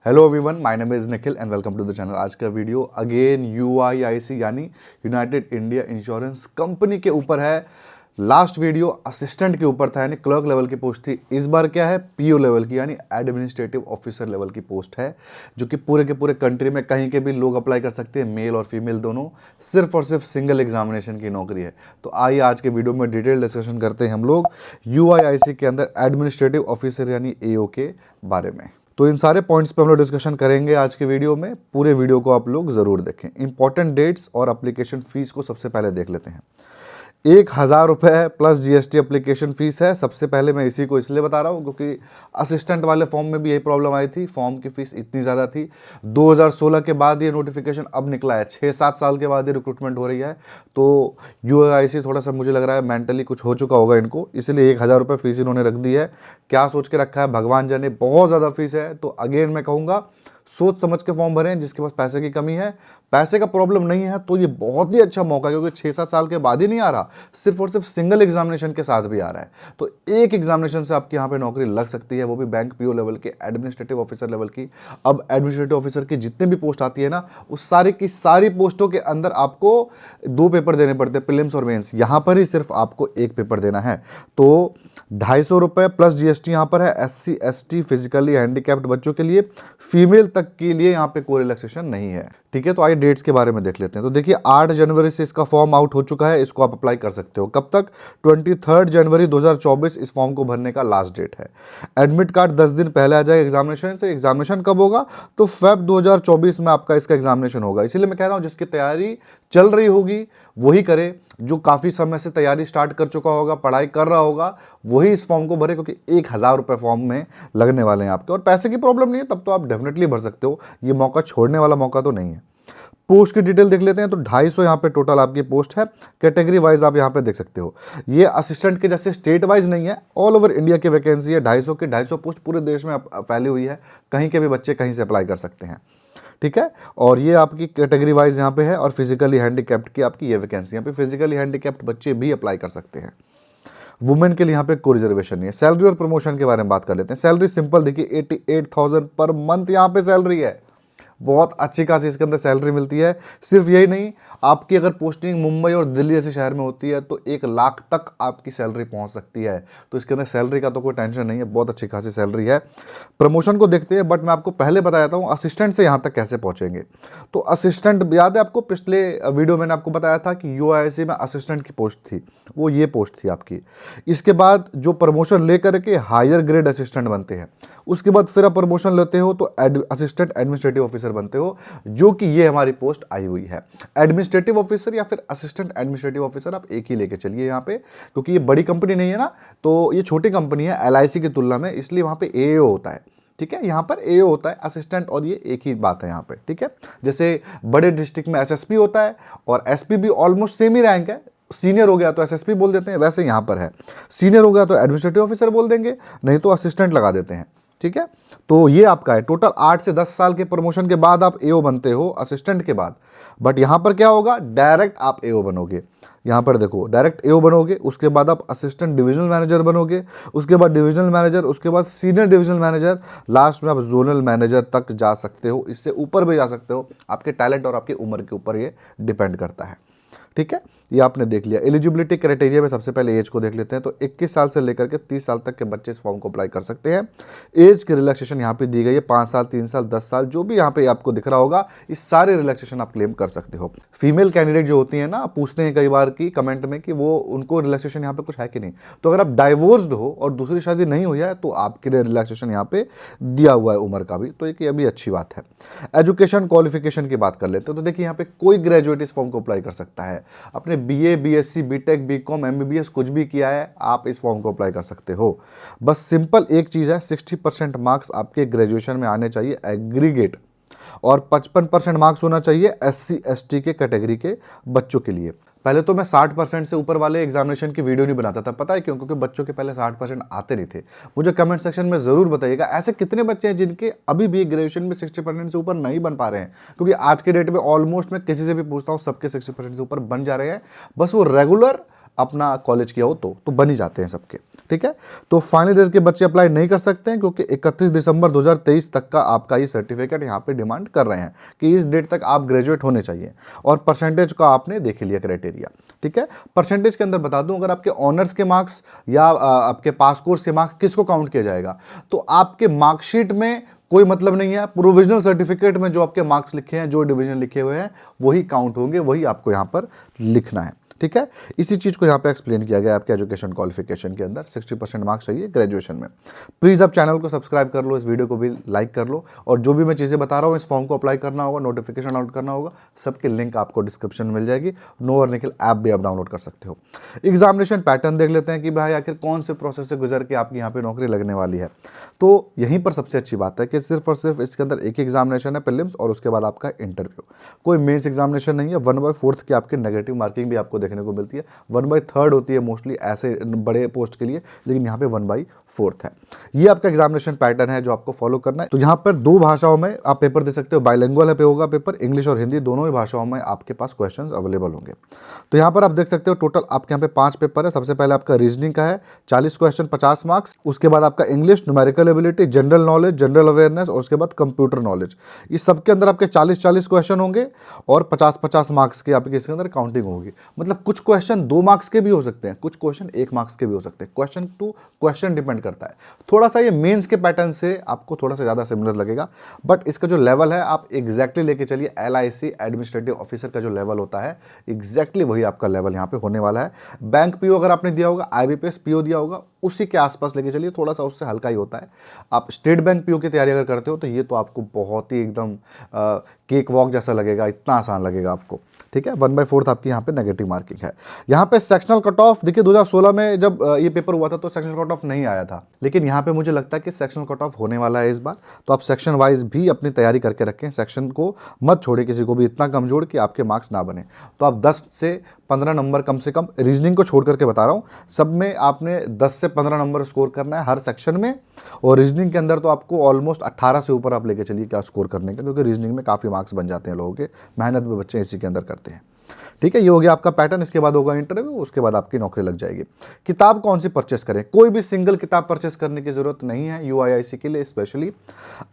Hello everyone, my name is Nikhil and welcome to the channel. आज का video again यूआईआईसी यानी United India insurance company के ऊपर है। लास्ट वीडियो असिस्टेंट के ऊपर था यानी क्लर्क लेवल की पोस्ट थी। इस बार क्या है, पीओ लेवल की यानी एडमिनिस्ट्रेटिव ऑफिसर लेवल की पोस्ट है, जो कि पूरे के पूरे कंट्री में कहीं के भी लोग अप्लाई कर सकते हैं, मेल और फीमेल दोनों। सिर्फ और सिर्फ सिंगल एग्जामिनेशन की नौकरी है। तो आइए आज के वीडियो में डिटेल डिस्कशन करते हैं हम लोग यूआईआईसी के अंदर एडमिनिस्ट्रेटिव ऑफिसर यानी एओ के बारे में। तो इन सारे पॉइंट्स पे हम लोग डिस्कशन करेंगे आज के वीडियो में। पूरे वीडियो को आप लोग ज़रूर देखें। इंपॉर्टेंट डेट्स और एप्लीकेशन फ़ीस को सबसे पहले देख लेते हैं। 1,000 रुपये प्लस जीएसटी एप्लीकेशन फ़ीस है। सबसे पहले मैं इसी को इसलिए बता रहा हूँ क्योंकि असिस्टेंट वाले फॉर्म में भी यही प्रॉब्लम आई थी, फॉर्म की फ़ीस इतनी ज़्यादा थी। 2016 के बाद ये नोटिफिकेशन अब निकला है, 6-7 साल के बाद ये रिक्रूटमेंट हो रही है। तो यूआईआईसी थोड़ा सा मुझे लग रहा है मेंटली कुछ हो चुका होगा इनको, इसलिए 1,000 रुपये फ़ीस इन्होंने रख दी है। क्या सोच के रखा है भगवान जाने, बहुत ज़्यादा फीस है। तो अगेन मैं कहूँगा सोच समझ के फॉर्म भरें। जिसके पास पैसे की कमी है, पैसे का प्रॉब्लम नहीं है, तो ये बहुत ही अच्छा मौका है क्योंकि 6-7 साल के बाद ही नहीं आ रहा, सिर्फ और सिर्फ सिंगल एग्जामिनेशन के साथ भी आ रहा है। तो एक एग्जामिनेशन से आपकी यहाँ पे नौकरी लग सकती है, वो भी बैंक पीओ लेवल के, एडमिनिस्ट्रेटिव ऑफिसर लेवल की। अब एडमिनिस्ट्रेटिव ऑफिसर की जितने भी पोस्ट आती है ना, उस सारी की सारी पोस्टों के अंदर आपको 2 पेपर देने पड़ते हैं, प्रीलिम्स और मेंस। यहाँ पर ही सिर्फ आपको 1 पेपर देना है। तो 250 रुपये प्लस जीएसटी यहाँ पर है। SC ST फिजिकली हैंडीकैप्ड बच्चों के लिए, फीमेल तक के लिए यहाँ पे कोई रिलैक्सेशन नहीं है। ठीक है, तो आइए डेट्स के बारे में देख लेते हैं। तो देखिए 8 जनवरी से इसका फॉर्म आउट हो चुका है, इसको आप अप्लाई कर सकते हो। कब तक? 23 जनवरी 2024 इस फॉर्म को भरने का लास्ट डेट है। एडमिट कार्ड 10 दिन पहले आ जाएगा एग्जामिनेशन से। एग्जामिनेशन कब होगा? तो फेब 2024 में आपका इसका एग्जामिनेशन होगा। इसीलिए मैं कह रहा हूँ जिसकी तैयारी चल रही होगी वही करे, जो काफ़ी समय से तैयारी स्टार्ट कर चुका होगा, पढ़ाई कर रहा होगा, वही इस फॉर्म को भरे, क्योंकि 1,000 रुपये फॉर्म में लगने वाले हैं आपके। और पैसे की प्रॉब्लम नहीं है तब तो आप डेफिनेटली भर सकते हो, ये मौका छोड़ने वाला मौका तो नहीं है। पोस्ट की डिटेल देख लेते हैं। तो 250 यहाँ पे टोटल आपकी पोस्ट है। कैटेगरी वाइज आप यहाँ पे देख सकते हो, ये असिस्टेंट के जैसे स्टेट वाइज नहीं है, ऑल ओवर इंडिया की वैकेंसी है। 250 की 250 पोस्ट पूरे देश में फैली हुई है, कहीं के भी बच्चे कहीं से अप्लाई कर सकते हैं। ठीक है, और ये आपकी कैटेगरी वाइज यहाँ पे है। और फिजिकली हैंडीकैप्ड की आपकी ये वैकेंसी, यहाँ पे फिजिकली हैंडीकैप्ड बच्चे भी अप्लाई कर सकते हैं। वुमेन के लिए यहाँ पे कोई रिजर्वेशन नहीं है। सैलरी और प्रमोशन के बारे में बात कर लेते हैं। सैलरी सिंपल देखिए, 88,000 पर मंथ यहाँ पे सैलरी है। बहुत अच्छी खासी इसके अंदर सैलरी मिलती है। सिर्फ यही नहीं, आपकी अगर पोस्टिंग मुंबई और दिल्ली जैसे शहर में होती है तो 1 लाख तक आपकी सैलरी पहुंच सकती है। तो इसके अंदर सैलरी का तो कोई टेंशन नहीं है, बहुत अच्छी खासी सैलरी है। प्रमोशन को देखते हैं, बट मैं आपको पहले बताया था असिस्टेंट से यहाँ तक कैसे पहुँचेंगे। तो असिस्टेंट याद है आपको, पिछले वीडियो मैंने आपको बताया था कि यूआईआईसी में असिस्टेंट की पोस्ट थी, वो ये पोस्ट थी आपकी। इसके बाद जो प्रमोशन लेकर के हायर ग्रेड असिस्टेंट बनते हैं, उसके बाद फिर आप प्रमोशन लेते हो तो असिस्टेंट एडमिनिस्ट्रेटिव ऑफिसर बनते हो, जो कि ये हमारी पोस्ट आई हुई है। एडमिनिस्ट्रेटिव ऑफिसर या फिर असिस्टेंट एडमिनिस्ट्रेटिव ऑफिसर आप एक ही लेके चलिए यहाँ पे, क्योंकि ये बड़ी कंपनी नहीं है ना, तो ये छोटी कंपनी है एलआईसी की तुलना में, इसलिए वहाँ पे एओ होता है। ठीक है, यहाँ पर एओ होता है, असिस्टेंट और ये एक ही बात है यहाँ पे। ठीक है, जैसे बड़े डिस्ट्रिक्ट में एसएसपी होता है और एसपी भी ऑलमोस्ट सेम ही रैंक है। सीनियर हो गया तो एसएसपी बोल देते हैं, वैसे यहाँ पर है सीनियर हो गया तो एडमिनिस्ट्रेटिव ऑफिसर बोल देंगे, नहीं तो असिस्टेंट लगा देते हैं। ठीक है, तो ये आपका है। टोटल 8 से 10 साल के प्रमोशन के बाद आप एओ बनते हो असिस्टेंट के बाद। बट यहाँ पर क्या होगा, डायरेक्ट आप एओ बनोगे। यहाँ पर देखो डायरेक्ट एओ बनोगे, उसके बाद आप असिस्टेंट डिविजनल मैनेजर बनोगे, उसके बाद डिविजनल मैनेजर, उसके बाद सीनियर डिविजनल मैनेजर, लास्ट में आप जोनल मैनेजर तक जा सकते हो। इससे ऊपर भी जा सकते हो, आपके टैलेंट और आपकी उम्र के ऊपर ये डिपेंड करता है। ठीक है, ये आपने देख लिया। एलिजिबिलिटी क्राइटेरिया में सबसे पहले एज को देख लेते हैं। तो 21 साल से लेकर के 30 साल तक के बच्चे इस फॉर्म को अप्लाई कर सकते हैं। एज की रिलैक्सेशन यहाँ पे दी गई है, 5 साल, 3 साल, 10 साल, जो भी यहाँ पे आपको दिख रहा होगा, इस सारे रिलैक्सेशन आप क्लेम कर सकते हो। फीमेल कैंडिडेट जो होती है ना, पूछते हैं कई बार की कमेंट में कि वो उनको रिलैक्सेशन यहाँ पे कुछ है कि नहीं। तो अगर आप डाइवोर्स्ड हो और दूसरी शादी नहीं हुई है तो आपके लिए रिलैक्सेशन यहाँ पे दिया हुआ है उम्र का भी, तो एक ये भी अच्छी बात है। एजुकेशन क्वालिफिकेशन की बात कर लेते हैं। तो देखिए यहाँ पे कोई ग्रेजुएट इस फॉर्म को अप्लाई कर सकता है। आपने BA, BSc, BTech, BCom, MBBS कुछ भी किया है, आप इस फॉर्म को अप्लाई कर सकते हो। बस सिंपल एक चीज़ है, 60% मार्क्स आपके ग्रेजुएशन में आने चाहिए एग्रीगेट, और 55% मार्क्स होना चाहिए SC ST के कैटेगरी के बच्चों के लिए। पहले तो मैं 60% से ऊपर वाले एग्जामिनेशन की वीडियो नहीं बनाता था, पता है क्यों? क्योंकि बच्चों के पहले 60% आते नहीं थे। मुझे कमेंट सेक्शन में ज़रूर बताइएगा ऐसे कितने बच्चे हैं जिनके अभी भी ग्रेजुएशन में 60% से ऊपर नहीं बन पा रहे हैं। क्योंकि आज के डेट में ऑलमोस्ट मैं किसी से भी पूछता हूँ, सबके 60% से ऊपर बन जा रहे हैं। बस वो रेगुलर अपना कॉलेज किया हो तो बन ही जाते हैं सबके, ठीक है। तो फाइनल ईयर के बच्चे अप्लाई नहीं कर सकते हैं क्योंकि 31 दिसंबर 2023 तक का आपका ये सर्टिफिकेट यहाँ पे डिमांड कर रहे हैं कि इस डेट तक आप ग्रेजुएट होने चाहिए। और परसेंटेज का आपने देख लिया क्राइटेरिया, ठीक है। परसेंटेज के अंदर बता दूं, अगर आपके ऑनर्स के मार्क्स या आपके पास कोर्स के मार्क्स किसको काउंट किया जाएगा, तो आपके मार्कशीट में कोई मतलब नहीं है, प्रोविजनल सर्टिफिकेट में जो आपके मार्क्स लिखे हैं, जो डिवीजन लिखे हुए हैं वही काउंट होंगे, वही आपको यहाँ पर लिखना है, ठीक है। इसी चीज़ को यहाँ पे एक्सप्लेन किया गया है आपके एजुकेशन क्वालिफिकेशन के अंदर। 60% मार्क्स चाहिए ग्रेजुएशन में। प्लीज़ आप चैनल को सब्सक्राइब कर लो, इस वीडियो को भी लाइक कर लो, और जो भी मैं चीज़ें बता रहा हूँ, इस फॉर्म को अप्लाई करना होगा, नोटिफिकेशन डाउनलोड करना होगा, सबकी लिंक आपको डिस्क्रिप्शन में मिल जाएगी। नो और निखिल ऐप भी आप डाउनलोड कर सकते हो। एग्जामिनेशन पैटर्न देख लेते हैं कि भाई आखिर कौन से प्रोसेस से गुजर के आपकी यहाँ पर नौकरी लगने वाली है। तो यहीं पर सबसे अच्छी बात है कि सिर्फ और सिर्फ इसके अंदर एक ही एग्जामिनेशन है, प्रीलिम्स, और उसके बाद आपका इंटरव्यू। कोई मेंस एग्जामिनेशन नहीं है। 1/4 की आपकी नेगेटिव मार्किंग भी आपको देखने को मिलती है। 1/3 होती है मोस्टली ऐसे बड़े पोस्ट के लिए, लेकिन यहाँ पे 1/4 है। ये आपका एग्जामिनेशन पैटर्न है जो आपको फॉलो करना है। तो यहाँ पर 2 भाषाओं में आप पेपर दे सकते हो, बाइलिंगुअल है पे होगा पेपर, इंग्लिश और हिंदी दोनों ही भाषाओं में आपके पास क्वेश्चंस अवेलेबल होंगे। तो यहाँ पर आप देख सकते हो टोटल आपके यहाँ पे 5 पेपर है। सबसे पहले आपका रीजनिंग का है, 40 क्वेश्चन 50 मार्क्स। उसके बाद आपका English, numerical ability, general knowledge, general awareness, और उसके बाद कंप्यूटर नॉलेज। इस सबके अंदर आपके 40-40 क्वेश्चन होंगे और 50-50 मार्क्स के आपके इसके अंदर काउंटिंग होगी। मतलब कुछ क्वेश्चन 2 मार्क्स के भी हो सकते हैं, कुछ क्वेश्चन 1 मार्क्स के भी हो सकते हैं। क्वेश्चन टू क्वेश्चन डिपेंड करता है। थोड़ा सा ये मेंस के पैटर्न से आपको थोड़ा सा ज़्यादा सिमिलर लगेगा, बट इसका जो लेवल है आप एग्जैक्टली लेके चलिए। LIC एडमिनिस्ट्रेटिव ऑफिसर का जो लेवल होता है, एग्जैक्टली वही आपका लेवल यहाँ पे होने वाला है। बैंक PO अगर आपने दिया होगा, IBPS PO दिया होगा, उसी के आसपास लेके चलिए, थोड़ा सा उससे हल्का ही होता है। आप स्टेट बैंक PO की तैयारी अगर करते हो तो ये तो आपको बहुत ही एकदम केक वॉक जैसा लगेगा, इतना आसान लगेगा आपको, ठीक है। 1/4 आपकी यहाँ पे नेगेटिव मार्किंग है। यहाँ पे सेक्शनल कट ऑफ देखिए, 2016 में जब ये पेपर हुआ था तो सेक्शनल कट ऑफ नहीं आया था, लेकिन यहाँ पे मुझे लगता है कि सेक्शनल कट ऑफ होने वाला है इस बार। तो आप सेक्शन वाइज भी अपनी तैयारी करके रखें, सेक्शन को मत छोड़े किसी को भी इतना कमजोर कि आपके मार्क्स ना बने। तो आप 10 से 15 नंबर कम से कम, रीजनिंग को छोड़ करके बता रहा हूँ, सब में आपने 10 से 15 नंबर स्कोर करना है हर सेक्शन में। और रीजनिंग के अंदर तो आपको ऑलमोस्ट 18 से ऊपर आप लेके चलिए क्या स्कोर करने का, क्योंकि रीजनिंग में काफ़ी मार्क्स बन जाते हैं लोगों के, मेहनत भी बच्चे इसी के अंदर करते हैं, ठीक है। ये हो गया आपका पैटर्न। इसके बाद होगा इंटरव्यू, उसके बाद आपकी नौकरी लग जाएगी। किताब कौन सी परचेस करें? कोई भी सिंगल किताब परचेस करने की जरूरत नहीं है UIIC के लिए स्पेशली।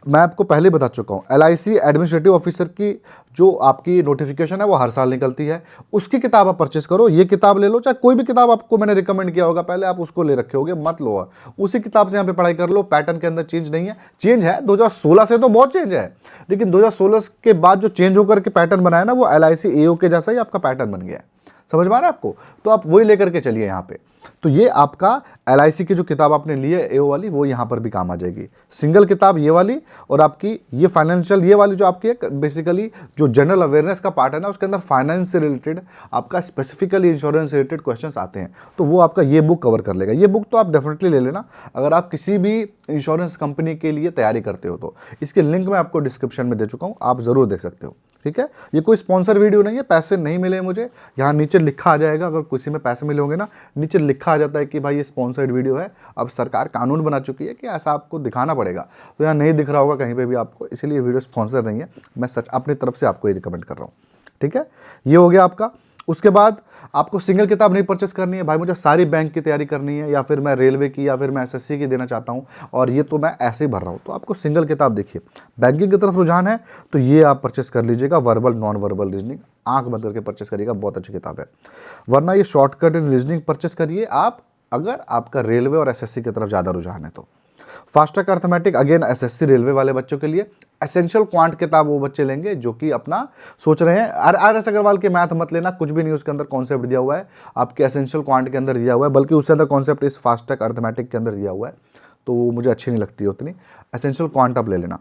मैं आपको पहले बता चुका हूँ, LIC एडमिनिस्ट्रेटिव ऑफिसर की जो आपकी नोटिफिकेशन है वो हर साल निकलती है, उसकी किताब आप परचेस करो। ये किताब ले लो, चाहे कोई भी किताब आपको मैंने रिकमेंड किया होगा पहले, आप उसको ले रखे होगे, मत लो, और उसी किताब से यहाँ पे पढ़ाई कर लो। पैटर्न के अंदर चेंज नहीं है। चेंज है 2016 से तो बहुत चेंज है, लेकिन 2016 के बाद जो चेंज होकर के पैटर्न बनाया ना, वो LIC AO के जैसा ही आपका पैटर्न बन गया है। समझ में आ रहा है आपको? तो आप वही लेकर के चलिए यहाँ पे। तो ये आपका LIC की जो किताब आपने ली है AO वाली, वो यहाँ पर भी काम आ जाएगी। सिंगल किताब ये वाली, और आपकी ये फाइनेंशियल ये वाली जो आपकी बेसिकली जो जनरल अवेयरनेस का पार्ट है ना, उसके अंदर फाइनेंस से रिलेटेड आपका स्पेसिफिकली इंश्योरेंस से रिलेटेड क्वेश्चंस आते हैं, तो वो आपका ये बुक कवर कर लेगा। ये बुक तो आप डेफिनेटली ले लेना अगर आप किसी भी इंश्योरेंस कंपनी के लिए तैयारी करते हो तो। इसके लिंक मैं आपको डिस्क्रिप्शन में दे चुका हूँ, आप ज़रूर देख सकते हो, ठीक है। ये कोई स्पॉन्सर वीडियो नहीं है, पैसे नहीं मिले मुझे। यहाँ नीचे लिखा आ जाएगा, अगर किसी में पैसे मिले होंगे ना, नीचे लिखा आ जाता है कि भाई ये स्पॉन्सर्ड वीडियो है। अब सरकार कानून बना चुकी है कि ऐसा आपको दिखाना पड़ेगा, तो यहाँ नहीं दिख रहा होगा कहीं पे भी आपको, इसीलिए वीडियो स्पॉन्सर नहीं है। मैं सच अपनी तरफ से आपको ये रिकमेंड कर रहा हूँ, ठीक है। ये हो गया आपका। उसके बाद आपको सिंगल किताब नहीं परचेस करनी है, भाई मुझे सारी बैंक की तैयारी करनी है, या फिर मैं रेलवे की, या फिर मैं SSC की देना चाहता हूँ, और ये तो मैं ऐसे ही भर रहा हूँ, तो आपको सिंगल किताब देखिए। बैंकिंग की तरफ रुझान है तो ये आप परचेस कर लीजिएगा। वर्बल नॉन वर्बल रीजनिंग आंख बंद करके परचेस करिएगा, बहुत अच्छी किताब है। वरना ये शॉर्टकट इन रीजनिंग परचेस करिए आप, अगर आपका रेलवे और SSC की तरफ ज़्यादा रुझान है तो। Fast track arithmetic again SSC railway वाले बच्चों के लिए। एसेंशियल क्वांट किताब वो बच्चे लेंगे जो कि अपना सोच रहे हैं। RS अग्रवाल के मैथ मत लेना, कुछ भी नहीं उसके अंदर कॉन्सेप्ट दिया हुआ है, आपके एसेंशियल क्वांट के अंदर दिया हुआ है, बल्कि उससे अंदर कॉन्सेप्ट इस फास्ट ट्रैक अर्थमेटिक के अंदर दिया हुआ है, तो वो मुझे अच्छी नहीं लगती है उतनी। एसेंशियल क्वांट आप ले लेना।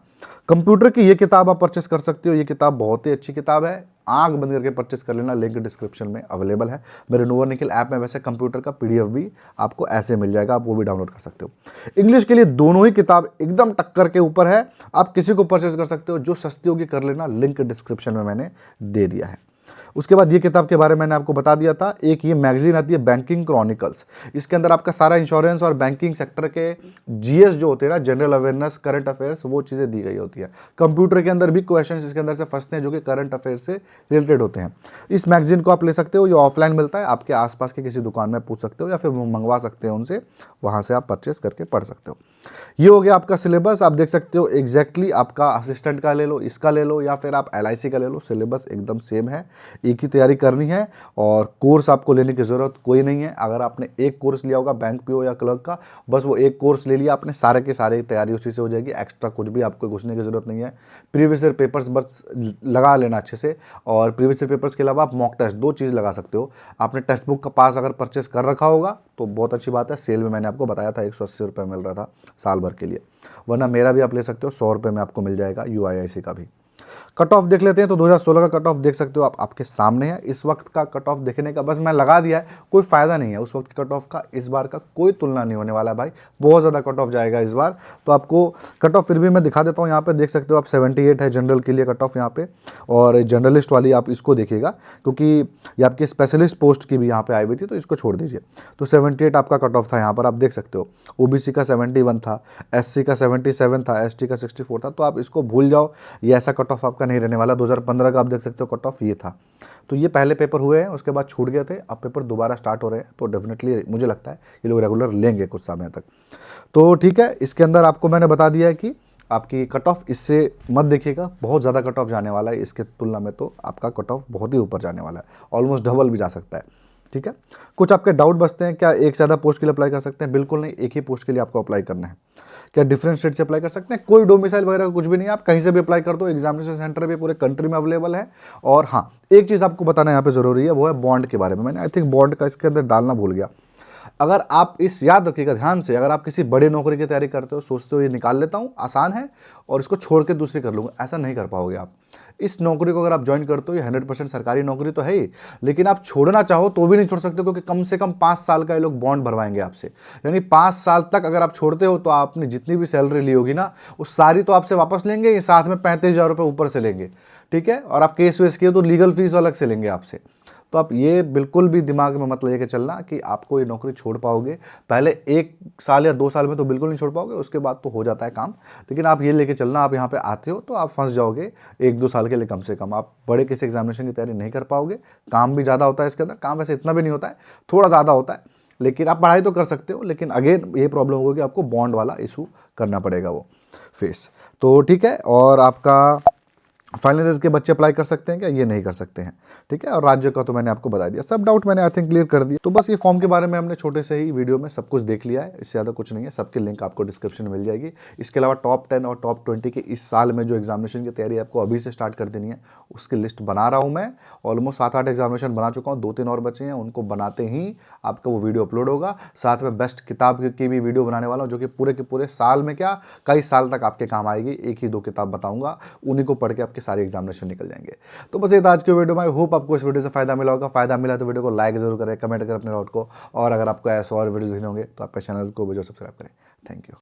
कंप्यूटर की ये किताब आप परचेस कर सकते हो, ये किताब बहुत ही अच्छी किताब है, आंख बंद करके परचेस कर लेना, लिंक डिस्क्रिप्शन में अवेलेबल है। मेरे नो और निखिल ऐप में वैसे कंप्यूटर का PDF भी आपको ऐसे मिल जाएगा, आप वो भी डाउनलोड कर सकते हो। इंग्लिश के लिए दोनों ही किताब एकदम टक्कर के ऊपर है, आप किसी को परचेस कर सकते हो, जो सस्ती होगी कर लेना, लिंक डिस्क्रिप्शन में मैंने दे दिया है। उसके बाद ये किताब के बारे में मैंने आपको बता दिया था। एक ये मैगजीन आती है बैंकिंग क्रॉनिकल्स, इसके अंदर आपका सारा इंश्योरेंस और बैंकिंग सेक्टर के जीएस जो होते हैं ना, जनरल अवेयरनेस, करंट अफेयर्स, वो चीज़ें दी गई होती है। कंप्यूटर के अंदर भी क्वेश्चन इसके अंदर से फंसते हैं जो कि करंट अफेयर से रिलेटेड होते हैं। इस मैगजीन को आप ले सकते हो, ये ऑफलाइन मिलता है, आपके आसपास के किसी दुकान में पूछ सकते हो या फिर मंगवा सकते हो उनसे, वहाँ से आप परचेस करके पढ़ सकते हो। ये हो गया आपका सिलेबस, आप देख सकते हो एग्जैक्टली आपका असिस्टेंट का ले लो, इसका ले लो या फिर आप एलआईसी का ले लो, सिलेबस एकदम सेम है, एक ही तैयारी करनी है और कोर्स आपको लेने की ज़रूरत कोई नहीं है। अगर आपने एक कोर्स लिया होगा बैंक पीओ या क्लर्क का, बस वो एक कोर्स ले लिया आपने, सारे के सारे तैयारी उसी से हो जाएगी, एक्स्ट्रा कुछ भी आपको घुसने की ज़रूरत नहीं है। प्रीवियस ईयर पेपर्स बस लगा लेना अच्छे से, और प्रीवियस ईयर पेपर्स के अलावा आप मॉक टेस्ट, दो चीज़ लगा सकते हो। आपने टेक्स्ट बुक का पास अगर परचेस कर रखा होगा तो बहुत अच्छी बात है, सेल में मैंने आपको बताया था 180 रुपये मिल रहा था साल भर के लिए, वरना मेरा भी आप ले सकते हो, 100 रुपये में आपको मिल जाएगा यूआईआईसी का भी। कट ऑफ देख लेते हैं, तो 2016 का कट ऑफ देख सकते हो आप, आपके सामने है। इस वक्त का कट ऑफ देखने का बस मैं लगा दिया है, कोई फ़ायदा नहीं है उस वक्त के कट ऑफ का, इस बार का कोई तुलना नहीं होने वाला भाई, बहुत ज़्यादा कट ऑफ जाएगा इस बार। तो आपको कट ऑफ फिर भी मैं दिखा देता हूँ, यहाँ पे देख सकते हो आप 78 है जनरल के लिए कट ऑफ यहाँ पे, और जर्नलिस्ट वाली आप इसको देखिएगा क्योंकि ये आपकी स्पेशलिस्ट पोस्ट की भी यहाँ पे आई हुई थी, तो इसको छोड़ दीजिए। तो 78 आपका कट ऑफ था यहाँ पर, आप देख सकते हो। ओबीसी का 71 था, एससी का 77 था, एसटी का 64 था, तो आप इसको भूल जाओ, ये ऐसा कट ऑफ आपका नहीं रहने वाला। 2015 का आप देख सकते हो कट ऑफ ये था। तो ये पहले पेपर हुए हैं, उसके बाद छूट गए थे, अब पेपर दोबारा स्टार्ट हो रहे हैं, तो डेफिनेटली मुझे लगता है ये लोग रेगुलर लेंगे कुछ समय तक। तो ठीक है, इसके अंदर आपको मैंने बता दिया है कि आपकी कट ऑफ इससे मत देखिएगा, बहुत ज़्यादा कट ऑफ जाने वाला है इसके तुलना में, तो आपका कट ऑफ बहुत ही ऊपर जाने वाला है, ऑलमोस्ट डबल भी जा सकता है। ठीक है, कुछ आपके डाउट बचते हैं, क्या एक से ज़्यादा पोस्ट के लिए अप्लाई कर सकते हैं? बिल्कुल नहीं, एक ही पोस्ट के लिए आपको अप्लाई करना है। क्या डिफरेंट स्टेट से अप्लाई कर सकते हैं? कोई डोमिसाइल वगैरह कुछ भी नहीं है, आप कहीं से भी अप्लाई कर दो, एग्जामिनेशन सेंटर भी पूरे कंट्री में अवेलेबल है। और हाँ, एक चीज़ आपको बताना यहाँ पे ज़रूरी है, वो है बॉन्ड के बारे में। मैंने आई थिंक बॉन्ड का इसके अंदर डालना भूल गया। अगर आप इस याद रखिएगा ध्यान से, अगर आप किसी बड़े नौकरी की तैयारी करते हो, सोचते हो ये निकाल लेता हूँ, आसान है और इसको छोड़ के दूसरी कर लूँगा, ऐसा नहीं कर पाओगे आप। इस नौकरी को अगर आप ज्वाइन करते हो, ये 100% सरकारी नौकरी तो है ही, लेकिन आप छोड़ना चाहो तो भी नहीं छोड़ सकते, क्योंकि कम से कम 5 साल का ये लोग बॉन्ड भरवाएंगे आपसे। यानी 5 साल तक अगर आप छोड़ते हो तो आपने जितनी भी सैलरी ली होगी ना, वो सारी तो आपसे वापस लेंगे, ये साथ में 35,000 रुपये ऊपर से लेंगे। ठीक है, और आप केस वेस किए तो लीगल फीस अलग से लेंगे आपसे। तो आप ये बिल्कुल भी दिमाग में मत लेके चलना कि आपको ये नौकरी छोड़ पाओगे। पहले 1 साल या 2 साल में तो बिल्कुल नहीं छोड़ पाओगे, उसके बाद तो हो जाता है काम, लेकिन आप ये लेके चलना, आप यहाँ पे आते हो तो आप फंस जाओगे 1-2 साल के लिए कम से कम। आप बड़े किसी एग्जामिनेशन की तैयारी नहीं कर पाओगे, काम भी ज़्यादा होता है इसके अंदर, काम वैसे इतना भी नहीं होता है, थोड़ा ज़्यादा होता है, लेकिन आप पढ़ाई तो कर सकते हो, लेकिन अगेन ये प्रॉब्लम होगी कि आपको बॉन्ड वाला इशू करना पड़ेगा वो फेस। तो ठीक है, और आपका फाइनल ईयर के बच्चे अप्लाई कर सकते हैं क्या? ये नहीं कर सकते हैं। ठीक है, और राज्य का तो मैंने आपको बता दिया, सब डाउट मैंने आई थिंक क्लियर कर दिया। तो बस ये फॉर्म के बारे में हमने छोटे से ही वीडियो में सब कुछ देख लिया है, इससे ज़्यादा कुछ नहीं है। सबके लिंक आपको डिस्क्रिप्शन में मिल जाएगी। इसके अलावा टॉप 10 और टॉप 20 के इस साल में जो एग्जामिनेशन की तैयारी आपको अभी से स्टार्ट कर देनी है, उसकी लिस्ट बना रहा हूँ मैं। ऑलमोस्ट 7-8 एग्जामिनेशन बना चुका हूँ, 2-3 और बचे हैं, उनको बनाते ही आपका वो वीडियो अपलोड होगा। साथ में बेस्ट किताब की भी वीडियो बनाने वाला हूँ, जो कि पूरे के पूरे साल में क्या कई साल तक आपके काम आएगी। 1 ही 2 किताब बताऊँगा, उन्हीं को पढ़ के आपके सारे एग्जामिनेशन निकल जाएंगे। तो बस ये था आज के वीडियो में। आई होप आपको इस वीडियो से फायदा मिला होगा। फायदा मिला तो वीडियो को लाइक जरूर करें, कमेंट करें अपने डाउट को, और अगर आपको ऐसे और वीडियो देखने होंगे तो आपके चैनल को भी जो सब्सक्राइब करें। Thank you.